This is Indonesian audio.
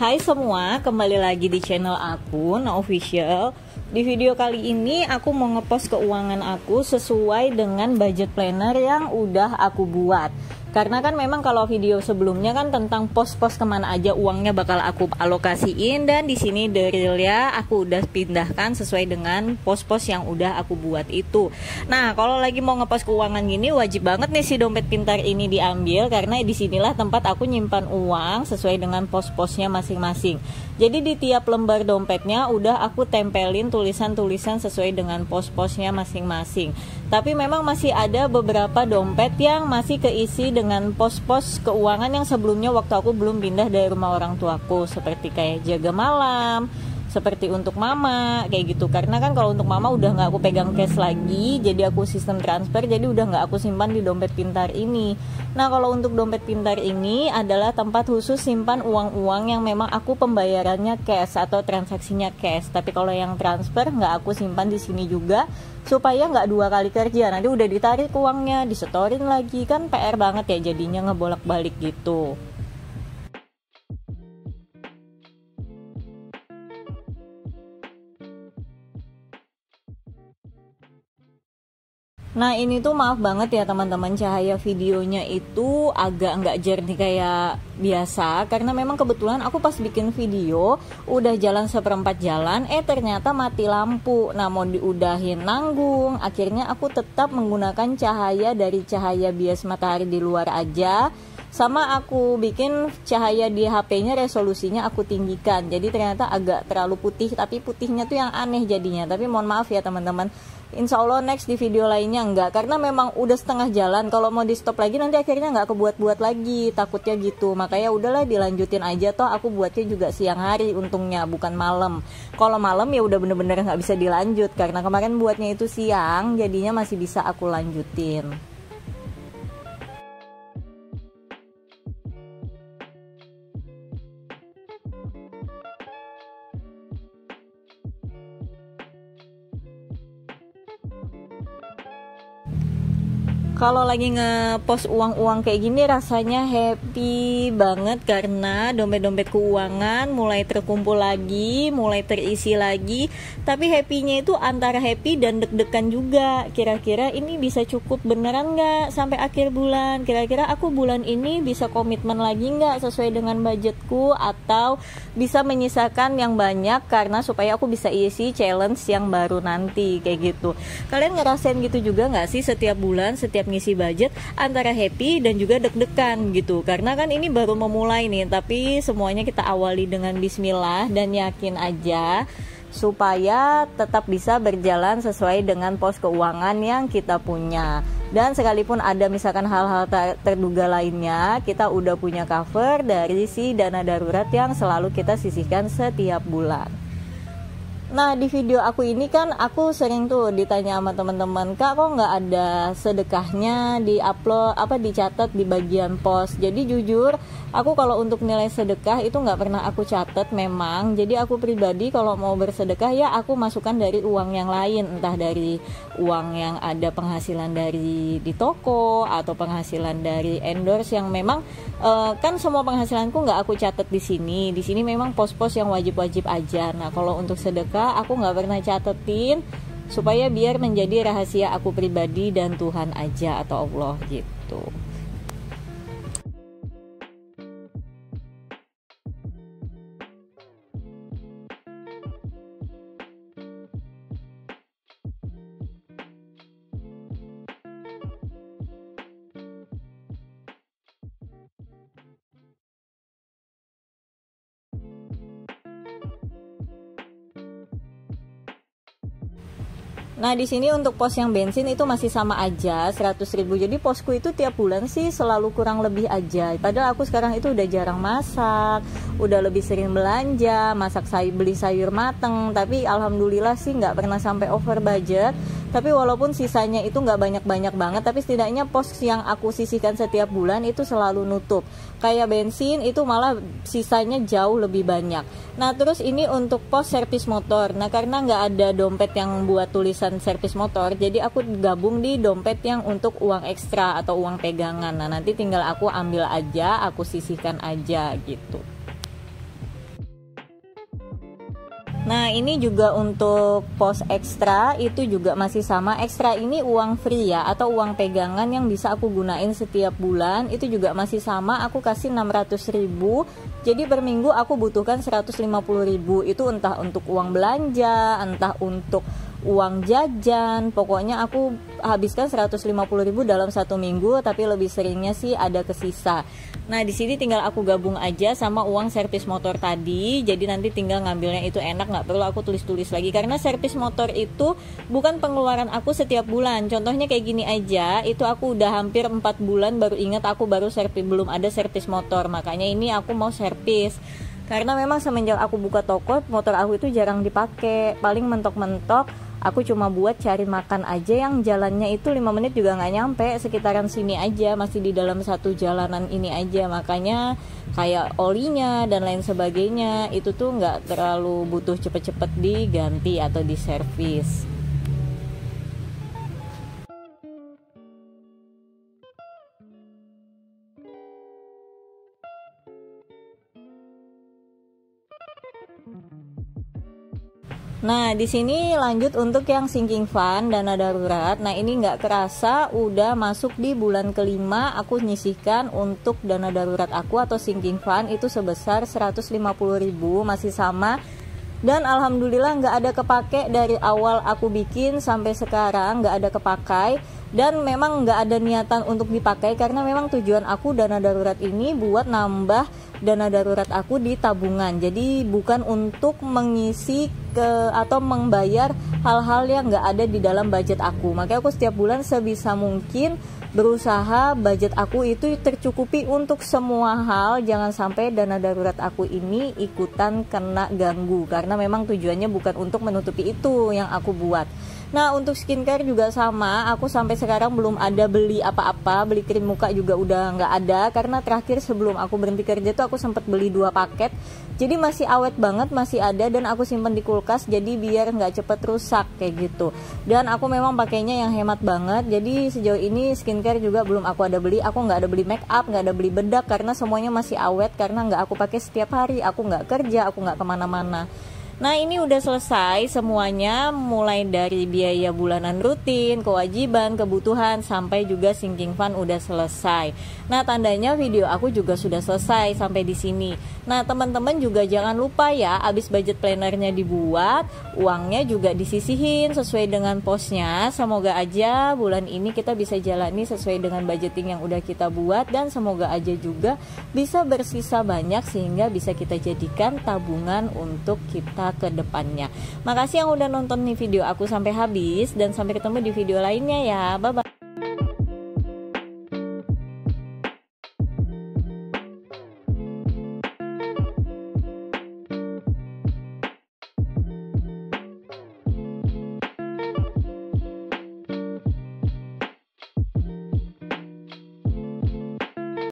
Hai semua, kembali lagi di channel aku, Nah Official. Di video kali ini aku mau ngepost keuangan aku sesuai dengan budget planner yang udah aku buat. Karena kan memang kalau video sebelumnya kan tentang pos-pos kemana aja uangnya bakal aku alokasiin, dan di sini detailnya aku udah pindahkan sesuai dengan pos-pos yang udah aku buat itu. Nah, kalau lagi mau ngepost keuangan gini wajib banget nih si dompet pintar ini diambil, karena disinilah tempat aku nyimpan uang sesuai dengan pos-posnya masing-masing. Jadi di tiap lembar dompetnya udah aku tempelin tulisan-tulisan sesuai dengan pos-posnya masing-masing. Tapi memang masih ada beberapa dompet yang masih keisi dengan pos-pos keuangan yang sebelumnya waktu aku belum pindah dari rumah orang tuaku, seperti kayak jaga malam, seperti untuk mama, kayak gitu. Karena kan kalau untuk mama udah nggak aku pegang cash lagi, jadi aku sistem transfer, jadi udah nggak aku simpan di dompet pintar ini. Nah, kalau untuk dompet pintar ini adalah tempat khusus simpan uang-uang yang memang aku pembayarannya cash atau transaksinya cash. Tapi kalau yang transfer nggak aku simpan di sini juga, supaya nggak dua kali kerja. Nanti udah ditarik uangnya, disetorin lagi, kan PR banget ya jadinya ngebolak-balik gitu. Nah, ini tuh maaf banget ya teman-teman, cahaya videonya itu agak nggak jernih kayak biasa, karena memang kebetulan aku pas bikin video udah jalan seperempat jalan, ternyata mati lampu. Nah, mau diudahin nanggung, akhirnya aku tetap menggunakan cahaya dari cahaya bias matahari di luar aja. Sama aku bikin cahaya di HP-nya resolusinya aku tinggikan, jadi ternyata agak terlalu putih, tapi putihnya tuh yang aneh jadinya. Tapi mohon maaf ya teman-teman, insya Allah next di video lainnya enggak, karena memang udah setengah jalan. Kalau mau di stop lagi nanti akhirnya nggak kebuat-buat lagi, takutnya gitu. Makanya udahlah dilanjutin aja, toh aku buatnya juga siang hari untungnya, bukan malam. Kalau malam ya udah bener-bener nggak bisa dilanjut, karena kemarin buatnya itu siang, jadinya masih bisa aku lanjutin. Kalau lagi ngepost uang-uang kayak gini rasanya happy banget, karena dompet-dompet keuangan mulai terkumpul lagi, mulai terisi lagi. Tapi happynya itu antara happy dan deg-degan juga. Kira-kira ini bisa cukup beneran nggak sampai akhir bulan? Kira-kira aku bulan ini bisa komitmen lagi nggak sesuai dengan budgetku, atau bisa menyisakan yang banyak karena supaya aku bisa isi challenge yang baru nanti, kayak gitu. Kalian ngerasain gitu juga nggak sih setiap bulan, setiap ngisi budget antara happy dan juga deg-degan gitu? Karena kan ini baru memulai nih, tapi semuanya kita awali dengan bismillah dan yakin aja supaya tetap bisa berjalan sesuai dengan pos keuangan yang kita punya. Dan sekalipun ada misalkan hal-hal terduga lainnya, kita udah punya cover dari si dana darurat yang selalu kita sisihkan setiap bulan. Nah, di video aku ini kan aku sering tuh ditanya sama teman-teman, "Kak, kok nggak ada sedekahnya di upload, dicatat di bagian pos?" Jadi jujur, aku kalau untuk nilai sedekah itu nggak pernah aku catat memang. Jadi aku pribadi kalau mau bersedekah ya aku masukkan dari uang yang lain, entah dari uang yang ada penghasilan dari di toko atau penghasilan dari endorse yang memang kan semua penghasilanku nggak aku catat di sini. Di sini memang pos-pos yang wajib-wajib aja. Nah, kalau untuk sedekah aku nggak pernah catetin, supaya biar menjadi rahasia aku pribadi dan Tuhan aja atau Allah gitu. Nah, di sini untuk pos yang bensin itu masih sama aja 100.000. Jadi posku itu tiap bulan sih selalu kurang lebih aja. Padahal aku sekarang itu udah jarang masak, udah lebih sering belanja, beli sayur mateng. Tapi alhamdulillah sih nggak pernah sampai over budget. Tapi walaupun sisanya itu nggak banyak-banyak banget, tapi setidaknya pos yang aku sisihkan setiap bulan itu selalu nutup. Kayak bensin itu malah sisanya jauh lebih banyak. Nah, terus ini untuk pos servis motor. Nah, karena nggak ada dompet yang buat tulisan servis motor, jadi aku gabung di dompet yang untuk uang ekstra atau uang pegangan. Nah, nanti tinggal aku ambil aja, aku sisihkan aja gitu. Nah ini juga untuk pos ekstra itu juga masih sama. Ekstra ini uang free ya, atau uang pegangan yang bisa aku gunain setiap bulan. Itu juga masih sama, aku kasih 600.000. Jadi per minggu aku butuhkan 150.000. Itu entah untuk uang belanja, entah untuk uang jajan, pokoknya aku habiskan 150.000 dalam satu minggu, tapi lebih seringnya sih ada kesisa. Nah di sini tinggal aku gabung aja sama uang servis motor tadi, jadi nanti tinggal ngambilnya itu enak, nggak perlu aku tulis-tulis lagi karena servis motor itu bukan pengeluaran aku setiap bulan. Contohnya kayak gini aja, itu aku udah hampir 4 bulan baru ingat aku baru servis, belum ada servis motor, makanya ini aku mau servis. Karena memang semenjak aku buka toko, motor aku itu jarang dipakai, paling mentok-mentok aku cuma buat cari makan aja yang jalannya itu 5 menit juga nggak nyampe, sekitaran sini aja, masih di dalam satu jalanan ini aja. Makanya kayak olinya dan lain sebagainya itu tuh nggak terlalu butuh cepet-cepet diganti atau diservis. Nah, di sini lanjut untuk yang sinking fund, dana darurat. Nah, ini nggak kerasa udah masuk di bulan kelima, aku nyisihkan untuk dana darurat aku atau sinking fund itu sebesar 150.000, masih sama. Dan alhamdulillah nggak ada kepake dari awal aku bikin sampai sekarang, nggak ada kepakai. Dan memang nggak ada niatan untuk dipakai karena memang tujuan aku dana darurat ini buat nambah dana darurat aku di tabungan. Jadi bukan untuk mengisi ke atau membayar hal-hal yang nggak ada di dalam budget aku. Makanya aku setiap bulan sebisa mungkin berusaha budget aku itu tercukupi untuk semua hal. Jangan sampai dana darurat aku ini ikutan kena ganggu, karena memang tujuannya bukan untuk menutupi itu yang aku buat. Nah untuk skincare juga sama, aku sampai sekarang belum ada beli apa-apa, beli krim muka juga udah nggak ada, karena terakhir sebelum aku berhenti kerja tuh aku sempat beli 2 paket, jadi masih awet banget, masih ada, dan aku simpen di kulkas jadi biar nggak cepet rusak kayak gitu. Dan aku memang pakainya yang hemat banget, jadi sejauh ini skincare juga belum aku ada beli, aku nggak ada beli make up, nggak ada beli bedak, karena semuanya masih awet, karena nggak aku pakai setiap hari, aku nggak kerja, aku nggak kemana-mana. Nah ini udah selesai semuanya, mulai dari biaya bulanan rutin, kewajiban, kebutuhan, sampai juga sinking fund udah selesai. Nah tandanya video aku juga sudah selesai sampai di sini. Nah teman-teman juga jangan lupa ya, abis budget plannernya dibuat, uangnya juga disisihin sesuai dengan posnya. Semoga aja bulan ini kita bisa jalani sesuai dengan budgeting yang udah kita buat, dan semoga aja juga bisa bersisa banyak sehingga bisa kita jadikan tabungan untuk kita ke depannya. Makasih yang udah nonton nih video aku sampai habis, dan sampai ketemu di video lainnya ya. Bye bye.